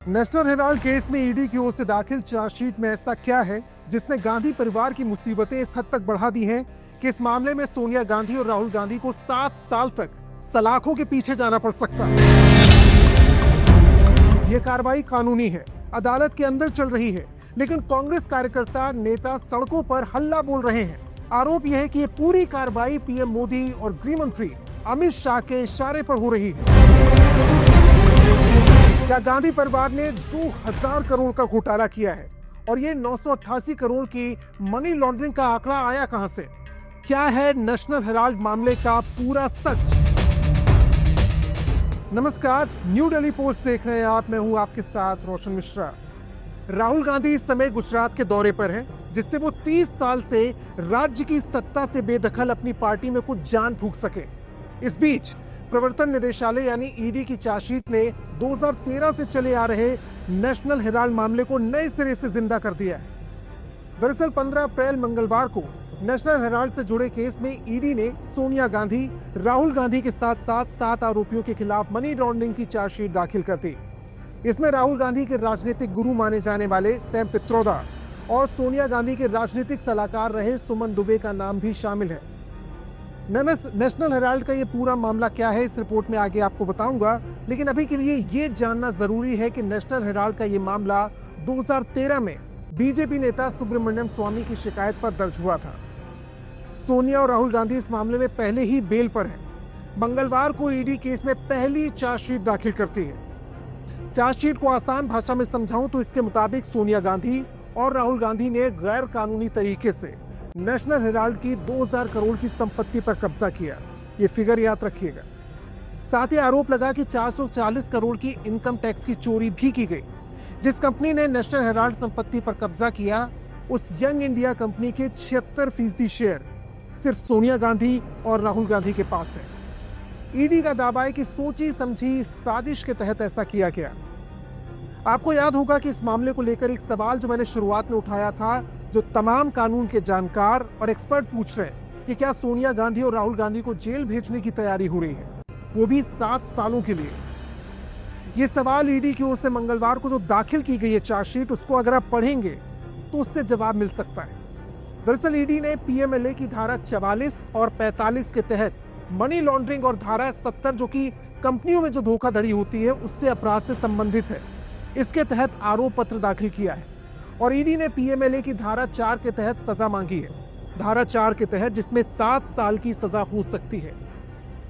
National Herald case में ED की ओर से दाखिल चार्जशीट में ऐसा क्या है जिसने गांधी परिवार की मुसीबतें इस हद तक बढ़ा दी हैं कि इस मामले में सोनिया गांधी और राहुल गांधी को 7 साल तक सलाखों के पीछे जाना पड़ सकता है। यह कार्रवाई कानूनी है, अदालत के अंदर चल रही है, लेकिन कांग्रेस कार्यकर्ता नेता सड़कों पर हल्ला बोल रहे हैं। आरोप यह है कि यह पूरी कार्रवाई पीएम मोदी और गृह मंत्री अमित शाह के इशारे पर हो रही है। क्या गांधी परिवार ने 2000 करोड़ का घोटाला किया है और ये 988 करोड़ की मनी लॉन्ड्रिंग का आंकड़ा आया कहां से? क्या है नेशनल हेराल्ड मामले का पूरा सच? नमस्कार, न्यू दिल्ली पोस्ट देख रहे हैं आप। मैं हूं आपके साथ रोशन मिश्रा। राहुल गांधी इस समय गुजरात के दौरे पर हैं, जिससे वो 30 साल से राज्य की सत्ता से बेदखल अपनी पार्टी में कुछ जान फूंक सके। इस बीच प्रवर्तन निदेशालय यानी ईडी की चार्जशीट ने 2013 से चले आ रहे नेशनल हेराल्ड मामले को नए सिरे से जिंदा कर दिया है। दरअसल 15 अप्रैल मंगलवार को नेशनल हेराल्ड से जुड़े केस में ईडी ने सोनिया गांधी, राहुल गांधी के साथ साथ 7 आरोपियों के खिलाफ मनी लॉन्ड्रिंग की चार्जशीट दाखिल कर दी। इसमें राहुल गांधी के राजनीतिक गुरु माने जाने वाले सैम पित्रोदा और सोनिया गांधी के राजनीतिक सलाहकार रहे सुमन दुबे का नाम भी शामिल है। नेशनल हेराल्ड का ये पूरा मामला क्या है, इस रिपोर्ट में आगे आपको बताऊंगा, लेकिन अभी के लिए ये जानना जरूरी है कि नेशनल हेराल्ड का ये मामला 2013 में बीजेपी नेता सुब्रमण्यम स्वामी की शिकायत पर दर्ज हुआ था। सोनिया और राहुल गांधी इस मामले में पहले ही बेल पर हैं। मंगलवार को ईडी केस में पहली चार्जशीट दाखिल करती है। चार्जशीट को आसान भाषा में समझाऊं तो इसके मुताबिक सोनिया गांधी और राहुल गांधी ने गैर कानूनी तरीके से नेशनल हेराल्ड की 2000 करोड़ की संपत्ति पर कब्जा किया। ये फिगर याद रखिएगा। साथ ही आरोप लगा कि 440 करोड़ की इनकम टैक्स की चोरी भी की गई। जिस कंपनी ने नेशनल हेराल्ड संपत्ति पर कब्जा किया, उस यंग इंडिया कंपनी के 76% शेयर सिर्फ सोनिया गांधी और राहुल गांधी के पास है। ईडी का दावा है कि सोची समझी साजिश के तहत ऐसा किया गया। आपको याद होगा कि इस मामले को लेकर एक सवाल जो मैंने शुरुआत में उठाया था, जो तमाम कानून के जानकार और एक्सपर्ट पूछ रहे हैं कि क्या सोनिया गांधी और राहुल गांधी को जेल भेजने की तैयारी हो रही है, वो भी 7 सालों के लिए। ये सवाल ईडी की ओर से मंगलवार को जो दाखिल की गई है चार्जशीट, उसको अगर आप पढ़ेंगे तो उससे जवाब मिल सकता है। दरअसल ईडी ने पीएमएलए की धारा 44 और 45 के तहत मनी लॉन्ड्रिंग और धारा 70 जो कि कंपनियों में जो धोखाधड़ी होती है उससे अपराध से संबंधित है, इसके तहत आरोप पत्र दाखिल किया है। और ईडी ने पीएमएलए की धारा 4 के तहत सजा मांगी है। धारा 4 के तहत जिसमें 7 साल की सजा हो सकती है।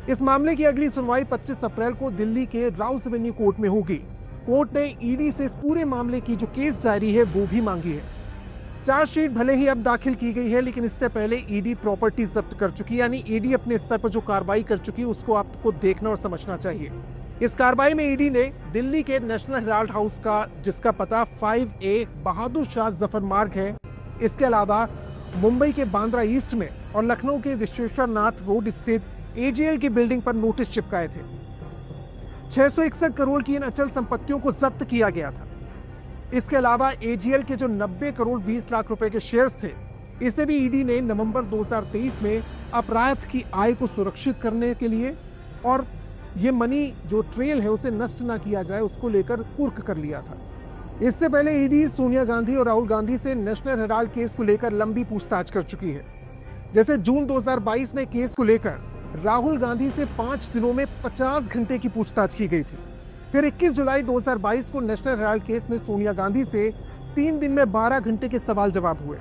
इस मामले की अगली सुनवाई 25 अप्रैल को दिल्ली के राउस एवेन्यू कोर्ट में होगी। कोर्ट ने ईडी से इस पूरे मामले की जो केस जारी है वो भी मांगी है। चार्जशीट भले ही अब दाखिल की गई है, लेकिन इससे पहले ईडी प्रॉपर्टी जब्त कर चुकी है, यानी ईडी अपने स्तर पर जो कार्रवाई कर चुकी है उसको आपको देखना और समझना चाहिए। इस कार्रवाई में ईडी ने दिल्ली के नेशनल हेराल्ड हाउस का, जिसका पता 5A बहादुर शाह जफर मार्ग है, इसके अलावा मुंबई के बांद्रा ईस्ट में और लखनऊ के विश्वेश्वरनाथ रोड स्थित एजीएल की बिल्डिंग पर नोटिस चिपकाए थे। 661 करोड़ की इन अचल संपत्तियों को जब्त किया गया था। इसके अलावा एजीएल के जो 90 करोड़ 20 लाख रुपए के शेयर्स थे, इसे भी ईडी ने नवंबर 2023 में अपराध की आय को सुरक्षित करने के लिए और ये मनी जो ट्रेल है उसे नष्ट ना किया जाए, उसको लेकर कुर्क कर लिया था। इससे पहले ईडी सोनिया गांधी और राहुल गांधी से नेशनल हेराल्ड केस को लेकर लंबी पूछताछ कर चुकी है। जैसे जून 2022 में केस को लेकर राहुल गांधी से 5 दिनों में 50 घंटे की पूछताछ की गई थी। फिर 21 जुलाई 2022 को नेशनल हेराल्ड केस में सोनिया गांधी से 3 दिन में 12 घंटे के सवाल जवाब हुए।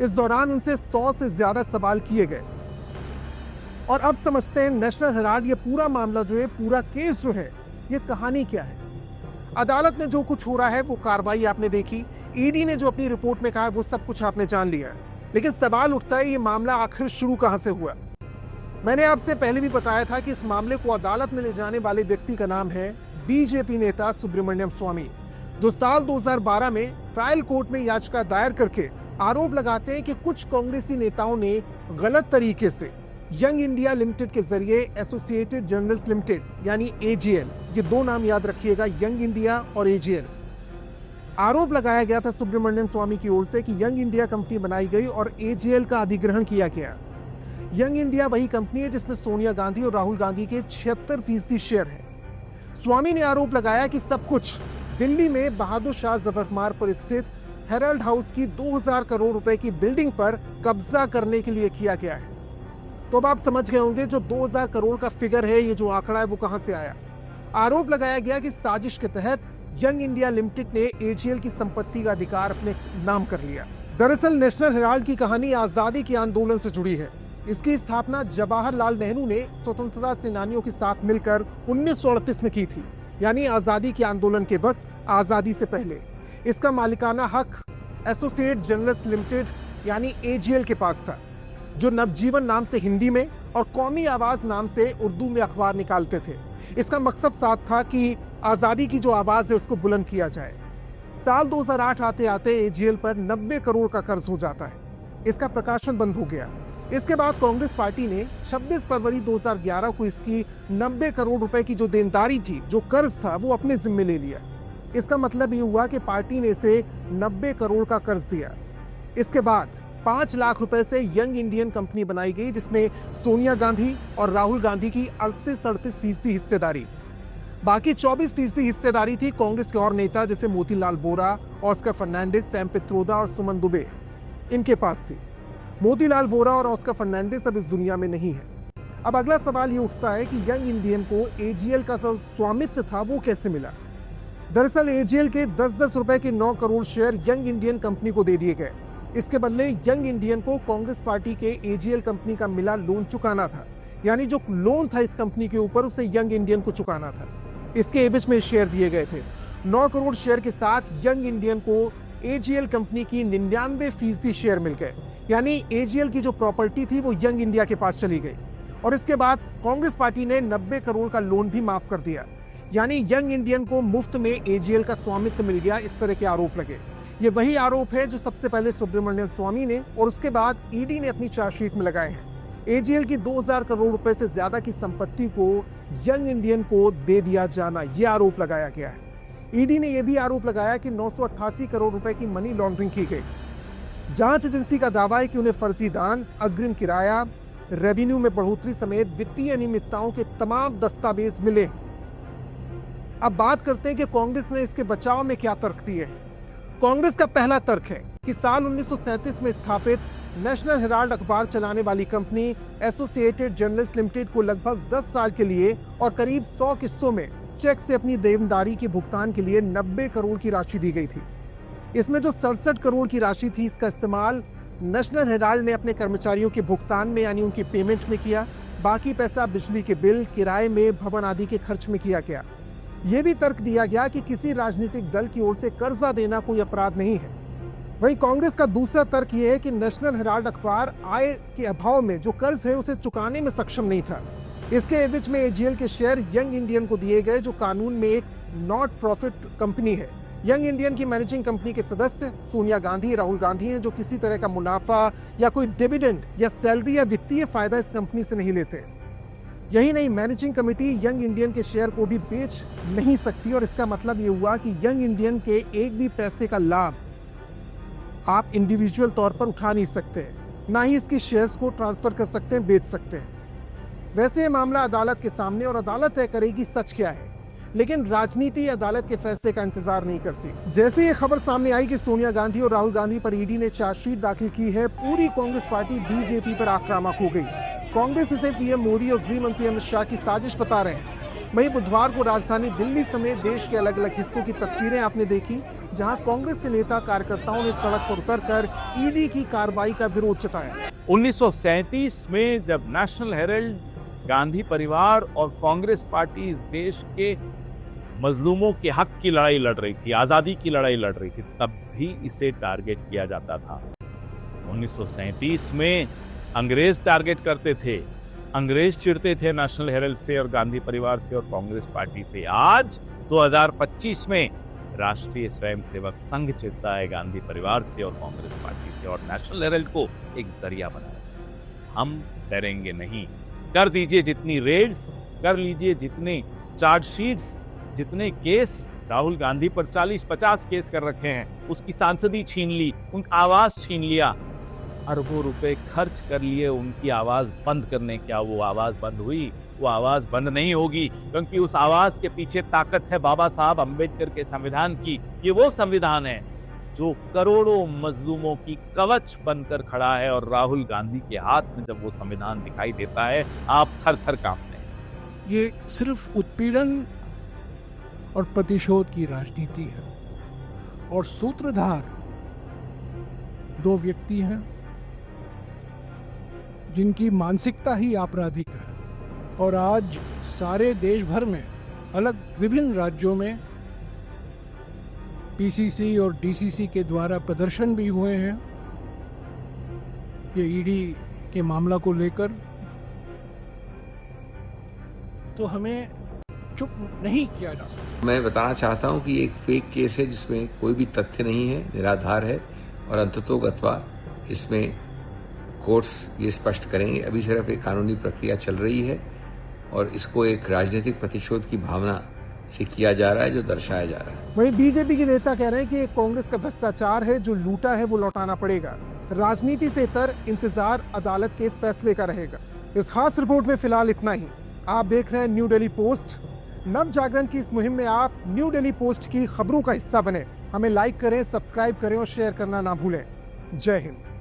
इस दौरान उनसे 100 से ज्यादा सवाल किए गए। और अब समझते हैं नेशनल हेराल्ड, ये पूरा मामला जो है, पूरा केस जो है, ये कहानी क्या है। अदालत में जो कुछ हो रहा है वो कार्रवाई आपने देखी, ईडी ने जो अपनी रिपोर्ट में कहा वो सब कुछ आपने जान लिया है, लेकिन सवाल उठता है ये मामला आखिर शुरू कहां से हुआ। मैंने आपसे पहले भी बताया था कि इस मामले को अदालत में ले जाने वाले व्यक्ति का नाम है बीजेपी नेता सुब्रमण्यम स्वामी, जो साल 2012 में ट्रायल कोर्ट में याचिका दायर करके आरोप लगाते हैं कि कुछ कांग्रेसी नेताओं ने गलत तरीके से यंग इंडिया लिमिटेड के जरिए एसोसिएटेड जर्नल्स लिमिटेड यानी एजीएल, ये 2 नाम याद रखिएगा, यंग इंडिया और एजीएल, आरोप लगाया गया था सुब्रमण्यम स्वामी की ओर से कि यंग इंडिया कंपनी बनाई गई और एजीएल का अधिग्रहण किया गया। यंग इंडिया वही कंपनी है जिसमें सोनिया गांधी और राहुल गांधी के 76% शेयर है। स्वामी ने आरोप लगाया कि सब कुछ दिल्ली में बहादुर शाह जफर मार्ग पर स्थित हेराल्ड हाउस की 2000 करोड़ रुपए की बिल्डिंग पर कब्जा करने के लिए किया गया है। तो अब आप समझ गए होंगे जो 2000 करोड़ का फिगर है, ये जो आंकड़ा है वो कहां से आया। आरोप लगाया गया कि साजिश के तहत यंग इंडिया लिमिटेड ने एजीएल की संपत्ति का अधिकार अपने नाम कर लिया। दरअसल नेशनल हेराल्ड की कहानी आजादी के आंदोलन से जुड़ी है। इसकी स्थापना जवाहरलाल नेहरू ने स्वतंत्रता सेनानियों के साथ मिलकर 1938 में की थी, यानी आजादी के आंदोलन के वक्त, आजादी से पहले। इसका मालिकाना हक एसोसिएट जर्नलिस्ट लिमिटेड यानी एजीएल के पास था, जो नवजीवन नाम से हिंदी में और कौमी आवाज नाम से उर्दू में अखबार निकालते थे। इसका मकसद साफ था कि आजादी की जो आवाज है उसको बुलंद किया जाए। साल 2008 आते आते एजीएल पर 90 करोड़ का कर्ज हो जाता है। इसका प्रकाशन बंद हो गया। इसके बाद कांग्रेस पार्टी ने 26 फरवरी 2011 को इसकी 90 करोड़ रुपए की जो देनदारी थी, जो कर्ज था, वो अपने जिम्मे ले लिया। इसका मतलब ये हुआ कि पार्टी ने इसे 90 करोड़ का कर्ज दिया। इसके बाद 5 लाख रुपए से यंग इंडियन कंपनी बनाई गई, जिसमें सोनिया गांधी और राहुल गांधी की 38-38% हिस्सेदारी। बाकी 24% हिस्सेदारी थी कांग्रेस के और नेता जैसे मोतीलाल वोरा, ऑस्कर फर्नांडिस, सैम पित्रोदा और सुमन दुबे, इनके पास थी। मोतीलाल वोरा और ऑस्कर फर्नांडिस अब इस दुनिया में नहीं है। अब अगला सवाल ये उठता है कि यंग इंडियन को एजीएल का जो स्वामित्व था वो कैसे मिला। दरअसल एजीएल के 10-10 रुपए के 9 crore share young Indian company को दे दिए गए। इसके बदले यंग इंडियन को कांग्रेस पार्टी के एजीएल कंपनी का मिला लोन चुकाना था, यानी जो लोन था इस कंपनी के ऊपर उसे यंग इंडियन को चुकाना था। इसके एवज में शेयर दिए गए थे। 9 करोड़ शेयर के साथ यंग इंडियन को एजीएल कंपनी की 99% शेयर मिल गए, यानी एजीएल की जो प्रॉपर्टी थी वो यंग इंडिया के पास चली गई। और इसके बाद कांग्रेस पार्टी ने 90 करोड़ का लोन भी माफ कर दिया, यानी यंग इंडियन को मुफ्त में एजीएल का स्वामित्व मिल गया। इस तरह के आरोप लगे। ये वही आरोप है जो सबसे पहले सुब्रमण्यम स्वामी ने और उसके बाद ईडी ने अपनी चार्जशीट में लगाए हैं। एजीएल की 2000 करोड़ रुपए से ज्यादा की संपत्ति को यंग इंडियन को दे दिया जाना, यह आरोप लगाया गया है। ईडी ने यह भी आरोप लगाया कि 988 करोड़ रुपए की मनी लॉन्ड्रिंग की गई। जांच एजेंसी का दावा है कि उन्हें फर्जी दान, अग्रिम किराया, रेवेन्यू में बढ़ोतरी समेत वित्तीय अनियमितताओं के तमाम दस्तावेज मिले। अब बात करते हैं कि कांग्रेस ने इसके बचाव में क्या तर्क दिए। कांग्रेस का पहला तर्क है कि साल 1937 में स्थापित नेशनल हेराल्ड अखबार चलाने वाली कंपनी एसोसिएटेड जर्नलिस्ट लिमिटेड को लगभग 10 साल के लिए और करीब 100 किस्तों में चेक से अपनी देनदारी के भुगतान के लिए 90 करोड़ की राशि दी गई थी। इसमें जो 67 करोड़ की राशि थी, इसका इस्तेमाल नेशनल हेराल्ड ने अपने कर्मचारियों के भुगतान में यानी उनकी पेमेंट में किया। बाकी पैसा बिजली के बिल, किराए में, भवन आदि के खर्च में किया गया। यह भी तर्क दिया गया कि किसी राजनीतिक दल की ओर से कर्जा देना कोई अपराध नहीं है। वहीं कांग्रेस का दूसरा तर्क यह है कि नेशनल हेराल्ड अखबार आय के अभाव में जो कर्ज है उसे चुकाने में सक्षम नहीं था। इसके एवज में एजीएल के शेयर यंग इंडियन को दिए गए, जो कानून में एक नॉट प्रॉफिट कंपनी है। यंग इंडियन की मैनेजिंग कंपनी के सदस्य सोनिया गांधी, राहुल गांधी हैं, जो किसी तरह का मुनाफा या कोई डिविडेंड या सैलरी या वित्तीय फायदा इस कंपनी से नहीं लेते। यही नहीं, मैनेजिंग कमेटी यंग इंडियन के शेयर को भी बेच नहीं सकती और इसका मतलब ये हुआ कि यंग इंडियन के एक भी पैसे का लाभ आप इंडिविजुअल तौर पर उठा नहीं सकते, ना ही इसकी शेयर्स को ट्रांसफर कर सकते हैं, बेच सकते हैं। वैसे ये मामला अदालत के सामने और अदालत तय करेगी सच क्या है, लेकिन राजनीति अदालत के फैसले का इंतजार नहीं करती। जैसे ये खबर सामने आई कि सोनिया गांधी और राहुल गांधी पर ईडी ने चार्जशीट दाखिल की है, पूरी कांग्रेस पार्टी बीजेपी पर आक्रामक हो गई। कांग्रेस इसे पीएम मोदी और गृह मंत्री अमित शाह की साजिश बता रहे हैं। वहीं बुधवार को राजधानी दिल्ली समेत देश के अलग अलग हिस्सों की तस्वीरें आपने देखी, जहां कांग्रेस के नेता कार्यकर्ताओं ने सड़क पर उतरकर ईडी की कार्रवाई का विरोध जताया। 1937 में जब नेशनल हेराल्ड, गांधी परिवार और कांग्रेस पार्टी इस देश के मजलूमों के हक की लड़ाई लड़ रही थी, आजादी की लड़ाई लड़ रही थी, तब भी इसे टारगेट किया जाता था। 1937 में अंग्रेज टारगेट करते थे, अंग्रेज चिढ़ते थे नेशनल हेराल्ड से और गांधी परिवार से और कांग्रेस पार्टी से। आज 2025 में राष्ट्रीय स्वयंसेवक संघ चिढ़ता है गांधी परिवार से और कांग्रेस पार्टी से और नेशनल हेराल्ड को एक जरिया बनाया जाए। हम डरेंगे नहीं। कर दीजिए जितनी रेड्स, कर लीजिए जितने चार्जशीट्स, जितने केस राहुल गांधी पर 40-50 केस कर रखे हैं, उसकी सांसदी छीन ली, उनका आवाज छीन लिया, अरबों रुपए खर्च कर लिए उनकी आवाज बंद करने। क्या वो आवाज बंद हुई? वो आवाज बंद नहीं होगी, क्योंकि उस आवाज के पीछे ताकत है बाबा साहब अम्बेडकर के संविधान की। ये वो संविधान है जो करोड़ों मजलूमों की कवच बनकर खड़ा है, और राहुल गांधी के हाथ में जब वो संविधान दिखाई देता है, आप थर थर कांपते हैं। ये सिर्फ उत्पीड़न और प्रतिशोध की राजनीति है, और सूत्रधार दो व्यक्ति हैं जिनकी मानसिकता ही आपराधिक है। और आज सारे देश भर में अलग विभिन्न राज्यों में पीसीसी और डीसीसी के द्वारा प्रदर्शन भी हुए हैं ये ईडी के मामला को लेकर। तो हमें चुप नहीं किया जा सकता। मैं बताना चाहता हूं कि एक फेक केस है जिसमें कोई भी तथ्य नहीं है, निराधार है, और अंततोगत्वा इसमें कोर्ट्स ये स्पष्ट करेंगे। अभी सिर्फ एक कानूनी प्रक्रिया चल रही है और इसको एक राजनीतिक प्रतिशोध की भावना से किया जा रहा है, जो दर्शाया जा रहा है। वहीं बीजेपी के नेता कह रहे हैं कि ये कांग्रेस का भ्रष्टाचार है, जो लूटा है वो लौटाना पड़ेगा। राजनीति से इतर इंतजार अदालत के फैसले का रहेगा। इस खास रिपोर्ट में फिलहाल इतना ही। आप देख रहे हैं न्यू दिल्ली पोस्ट। नव जागरण की इस मुहिम में आप न्यू दिल्ली पोस्ट की खबरों का हिस्सा बने। हमें लाइक करें, सब्सक्राइब करें और शेयर करना ना भूलें। जय हिंद।